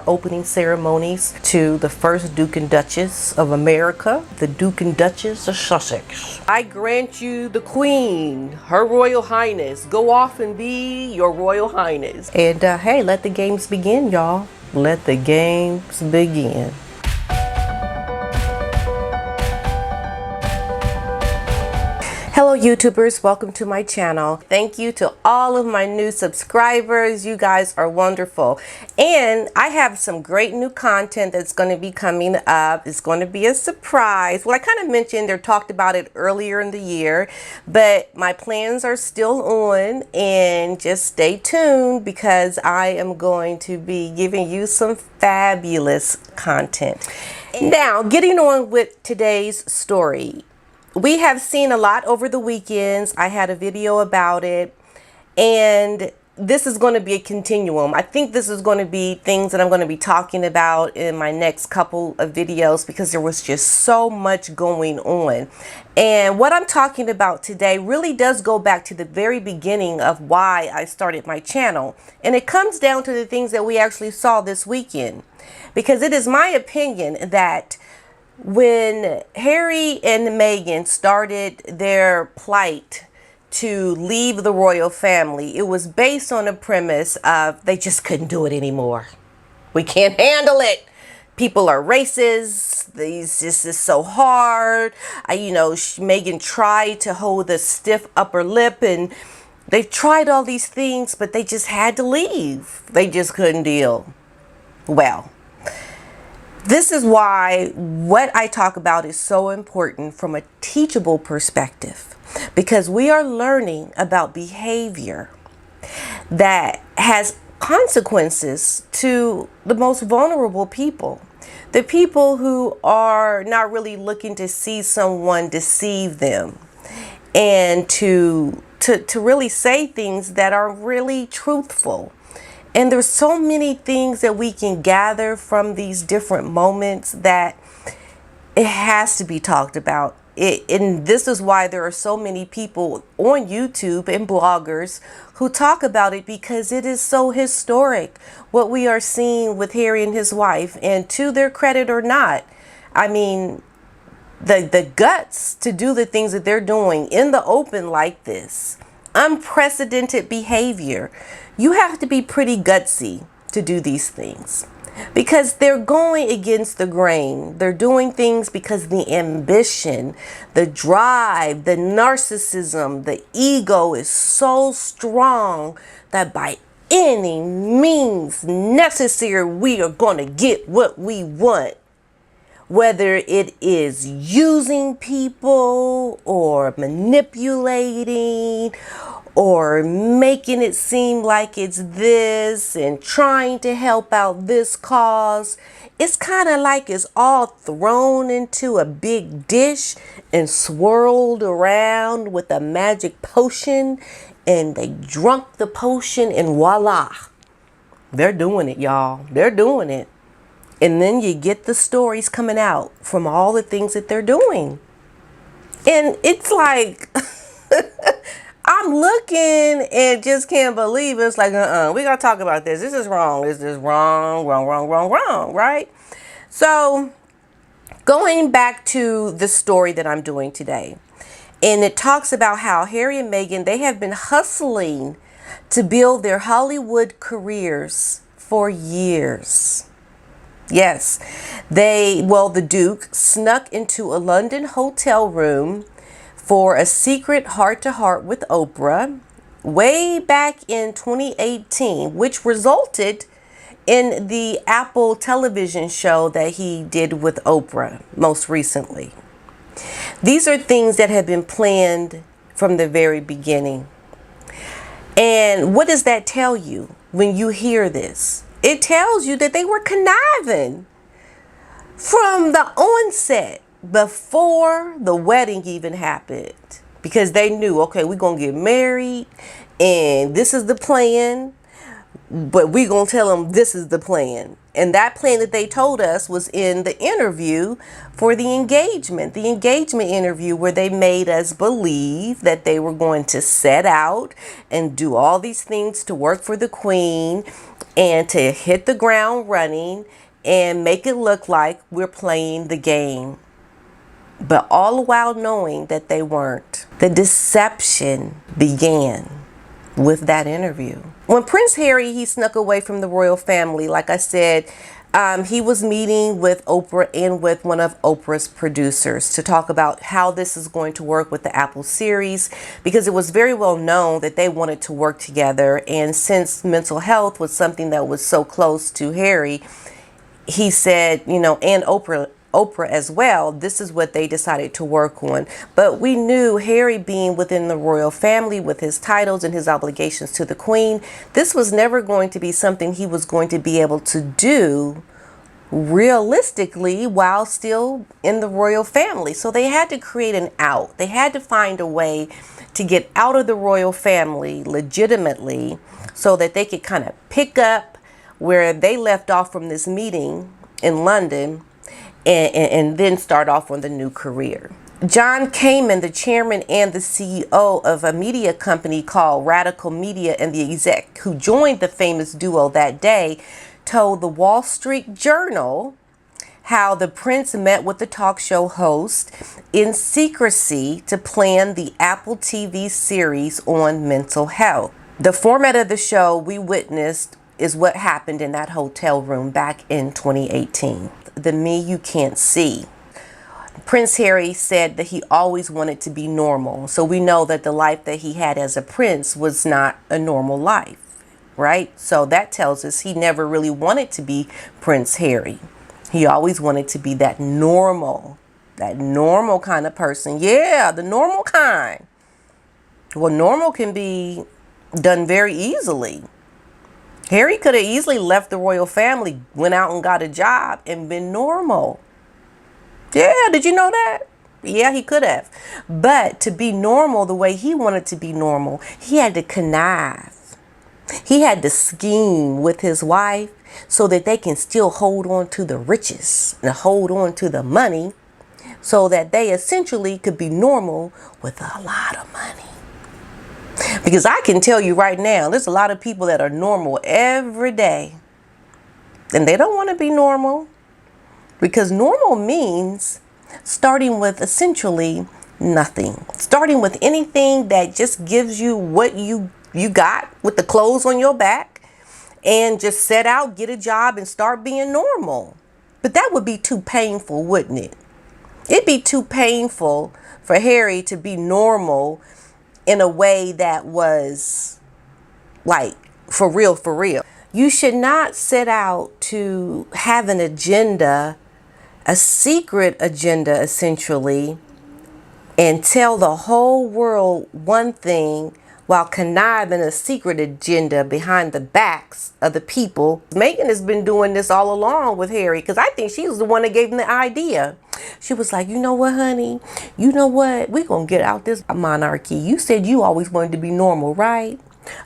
Opening ceremonies to the first Duke and Duchess of America, the Duke and Duchess of Sussex. I grant you the Queen, Her Royal Highness. Go off and be your Royal Highness. And hey, let the games begin, y'all. Let the games begin. Hello YouTubers, welcome to my channel. Thank you to all of my new subscribers. You guys are wonderful. And I have some great new content that's going to be coming up. It's going to be a surprise. Well, I kind of mentioned or talked about it earlier in the year, but my plans are still on, and just stay tuned because I am going to be giving you some fabulous content. Now, getting on with today's story. We have seen a lot over the weekends. I had a video about it, and this is going to be a continuum. I think this is going to be things that I'm going to be talking about in my next couple of videos because there was just so much going on. And what I'm talking about today really does go back to the very beginning of why I started my channel. And it comes down to the things that we actually saw this weekend, because it is my opinion that when Harry and Meghan started their plight to leave the royal family, it was based on a premise of they just couldn't do it anymore. We can't handle it. People are racist. This is so hard. Meghan tried to hold a stiff upper lip, and they tried all these things, but they just had to leave. They just couldn't deal. Well, this is why what I talk about is so important from a teachable perspective, because we are learning about behavior that has consequences to the most vulnerable people, the people who are not really looking to see someone deceive them and to really say things that are really truthful. And there's so many things that we can gather from these different moments that it has to be talked about. And this is why there are so many people on YouTube and bloggers who talk about it, because it is so historic what we are seeing with Harry and his wife. And to their credit or not, I mean, the guts to do the things that they're doing in the open like this, unprecedented behavior. You have to be pretty gutsy to do these things because they're going against the grain. They're doing things because the ambition, the drive, the narcissism, the ego is so strong that by any means necessary, we are going to get what we want. Whether it is using people or manipulating or making it seem like it's this and trying to help out this cause. It's kind of like it's all thrown into a big dish and swirled around with a magic potion, and they drunk the potion and voila. They're doing it, y'all. They're doing it. And then you get the stories coming out from all the things that they're doing. And it's like, I'm looking and just can't believe it. It's like, we got to talk about this. This is wrong. This is wrong, right? So going back to the story that I'm doing today, and it talks about how Harry and Meghan, they have been hustling to build their Hollywood careers for years. Yes, the Duke snuck into a London hotel room for a secret heart-to-heart with Oprah way back in 2018, which resulted in the Apple television show that he did with Oprah most recently. These are things that have been planned from the very beginning. And what does that tell you when you hear this? It tells you that they were conniving from the onset, before the wedding even happened, because they knew, okay, we're going to get married and this is the plan, but we're going to tell them this is the plan. And that plan that they told us was in the interview for the engagement interview, where they made us believe that they were going to set out and do all these things to work for the Queen and to hit the ground running and make it look like we're playing the game. But all the while knowing that they weren't. The deception began with that interview. When Prince Harry, he snuck away from the royal family, like I said, he was meeting with Oprah and with one of Oprah's producers to talk about how this is going to work with the Apple series, because it was very well known that they wanted to work together. And since mental health was something that was so close to Harry, he said, you know, and Oprah as well, this is what they decided to work on. But we knew Harry, being within the royal family with his titles and his obligations to the Queen, this was never going to be something he was going to be able to do realistically while still in the royal family. So they had to create an out. They had to find a way to get out of the royal family legitimately so that they could kind of pick up where they left off from this meeting in London and then start off on the new career. John Kamen, the chairman and the CEO of a media company called Radical Media, and the exec who joined the famous duo that day, told the Wall Street Journal how the prince met with the talk show host in secrecy to plan the Apple TV series on mental health. The format of the show we witnessed is what happened in that hotel room back in 2018. The me you can't see. Prince Harry said that he always wanted to be normal. So we know that the life that he had as a prince was not a normal life, right? So that tells us he never really wanted to be Prince Harry. He always wanted to be that normal kind of person. Yeah, the normal kind. Well, normal can be done very easily. Harry could have easily left the royal family, went out and got a job and been normal. Yeah, did you know that? Yeah, he could have. But to be normal the way he wanted to be normal, he had to connive. He had to scheme with his wife so that they can still hold on to the riches and hold on to the money, so that they essentially could be normal with a lot of money. Because I can tell you right now, there's a lot of people that are normal every day, and they don't want to be normal, because normal means starting with essentially nothing. Starting with anything that just gives you what you got with the clothes on your back, and just set out, get a job, and start being normal. But that would be too painful, wouldn't it? It'd be too painful for Harry to be normal in a way that was like for real, for real. You should not set out to have an agenda, a secret agenda essentially, and tell the whole world one thing while conniving a secret agenda behind the backs of the people. Meghan has been doing this all along with Harry, because I think she was the one that gave him the idea. She was like, you know what, honey? You know what? We're going to get out this monarchy. You said you always wanted to be normal, right?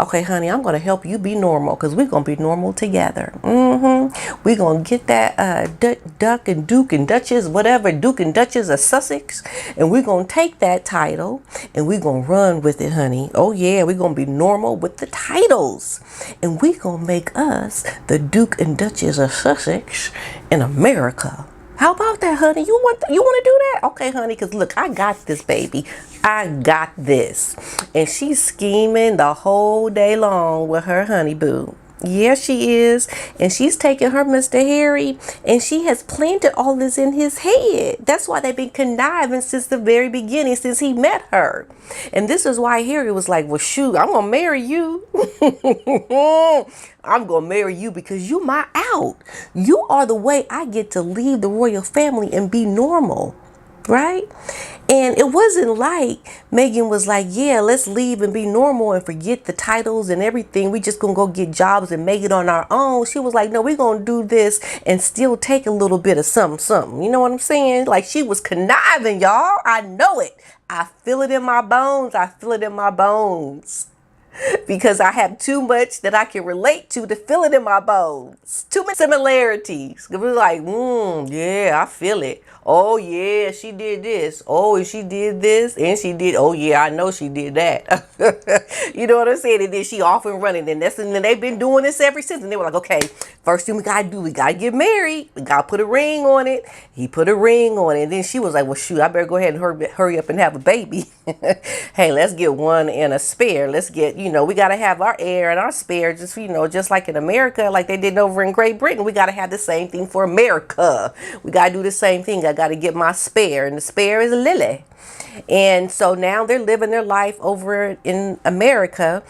Okay, honey, I'm going to help you be normal, because we're going to be normal together. We're going to get that Duck and Duke and Duchess, whatever, Duke and Duchess of Sussex, and we're going to take that title and we're going to run with it, honey. Oh, yeah, we're going to be normal with the titles, and we're going to make us the Duke and Duchess of Sussex in America. How about that, honey? You want to do that? Okay, honey, because look, I got this, baby. I got this. And she's scheming the whole day long with her honey boo. Yeah, she is. And she's taking her Mr. Harry, and she has planted all this in his head. That's why they've been conniving since the very beginning, since he met her. And this is why Harry was like, well, shoot, I'm going to marry you. I'm going to marry you because you my out. You are the way I get to leave the royal family and be normal. Right? And it wasn't like Meghan was like, yeah, let's leave and be normal and forget the titles and everything. We just gonna go get jobs and make it on our own. She was like, no, we're gonna do this and still take a little bit of something. You know what I'm saying? Like, she was conniving, y'all. I know it. I feel it in my bones. I feel it in my bones. because I have too much that I can relate to feel it in my bones. Too many similarities. It was like, yeah, I feel it. Oh yeah, she did this. Oh, she did this, and she did. Oh yeah, I know she did that. You know what I'm saying? And then she off and running, and they've been doing this ever since. And they were like, okay, first thing we gotta do, we gotta get married. We gotta put a ring on it. He put a ring on it, and then she was like, well, shoot, I better go ahead and hurry up and have a baby. Hey, let's get one and a spare. Let's get, we gotta have our heir and our spare. Just just like in America, like they did over in Great Britain, we gotta have the same thing for America. We gotta do the same thing. I gotta get my spare, and the spare is Lily. And so now they're living their life over in America,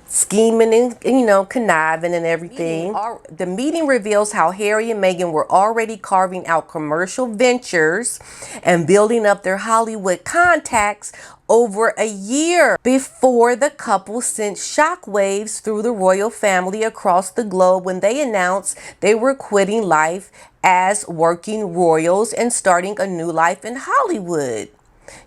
scheming and conniving and everything. The meeting reveals how Harry and Meghan were already carving out commercial ventures and building up their Hollywood contacts over a year before the couple sent shockwaves through the royal family across the globe when they announced they were quitting life as working royals and starting a new life in Hollywood.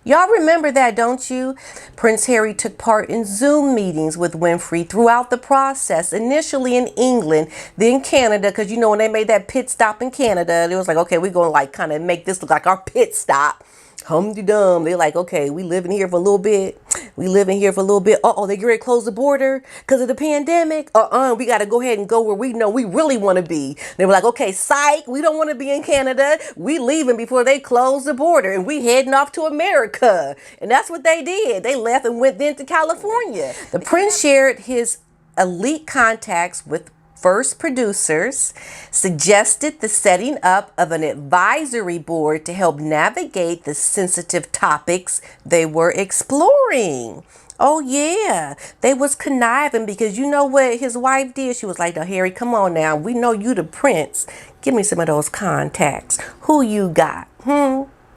Y'all remember that, don't you? Prince Harry took part in Zoom meetings with Winfrey throughout the process, initially in England, then Canada, because when they made that pit stop in Canada, it was like, okay, we're going to kind of make this look like our pit stop. Hum-de-dum. They're like, okay, we living here for a little bit. We living here for a little bit. Uh-oh, they get ready to close the border because of the pandemic. We got to go ahead and go where we know we really want to be. They were like, okay, psych, we don't want to be in Canada. We leaving before they close the border, and we heading off to America. And that's what they did. They left and went then to California. The prince shared his elite contacts with first producers, suggested the setting up of an advisory board to help navigate the sensitive topics they were exploring. Oh yeah, they was conniving because you know what his wife did? She was like, "Now Harry, come on now. We know you the prince. Give me some of those contacts. Who you got?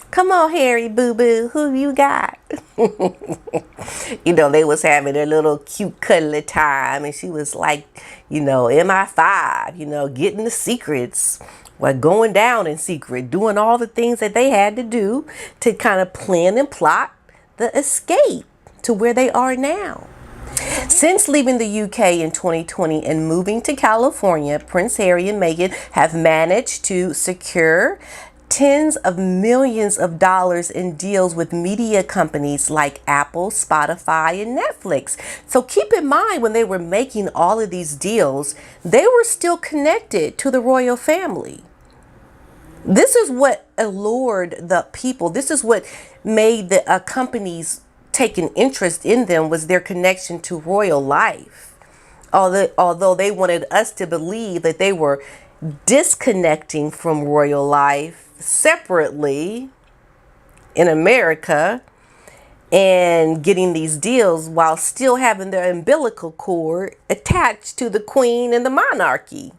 Come on, Harry, boo-boo. Who you got?" They was having their little cute cuddly time. And she was like, MI5, getting the secrets. Going down in secret, doing all the things that they had to do to kind of plan and plot the escape to where they are now. Since leaving the UK in 2020 and moving to California, Prince Harry and Meghan have managed to secure tens of millions of dollars in deals with media companies like Apple, Spotify, and Netflix. So keep in mind, when they were making all of these deals, they were still connected to the royal family. This is what allured the people. This is what made the companies take an interest in them, was their connection to royal life. Although they wanted us to believe that they were disconnecting from royal life separately in America and getting these deals while still having their umbilical cord attached to the queen and the monarchy.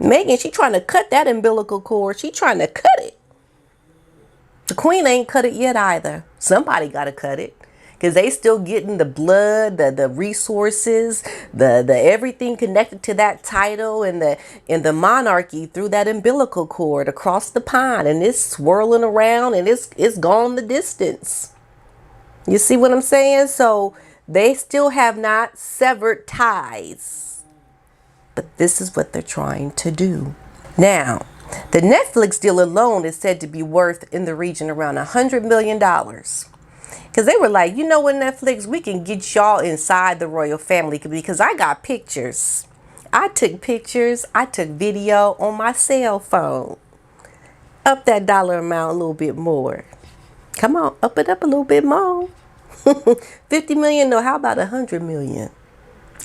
Meghan, she trying to cut that umbilical cord. She trying to cut it. The queen ain't cut it yet either. Somebody got to cut it. Because they still getting the blood, the resources, the everything connected to that title and the monarchy through that umbilical cord across the pond, and it's swirling around and it's gone the distance. You see what I'm saying? So they still have not severed ties, but this is what they're trying to do. Now, the Netflix deal alone is said to be worth in the region around $100 million. Because they were like, you know what, Netflix, we can get y'all inside the royal family because I got pictures. I took pictures. I took video on my cell phone. Up that dollar amount a little bit more. Come on, up it up a little bit more. 50 million? No, how about 100 million?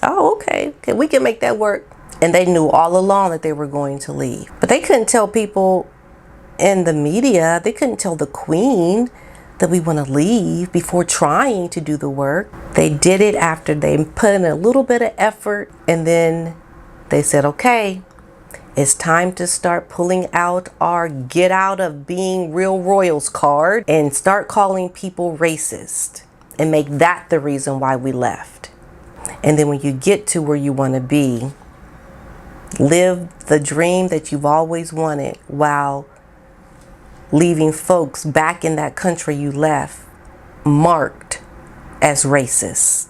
Oh, okay. Okay, we can make that work. And they knew all along that they were going to leave. But they couldn't tell people in the media. They couldn't tell the queen that we want to leave before trying to do the work. They did it after they put in a little bit of effort, and then they said, okay, it's time to start pulling out our get out of being real royals card and start calling people racist and make that the reason why we left. And then when you get to where you want to be, live the dream that you've always wanted while leaving folks back in that country you left marked as racist.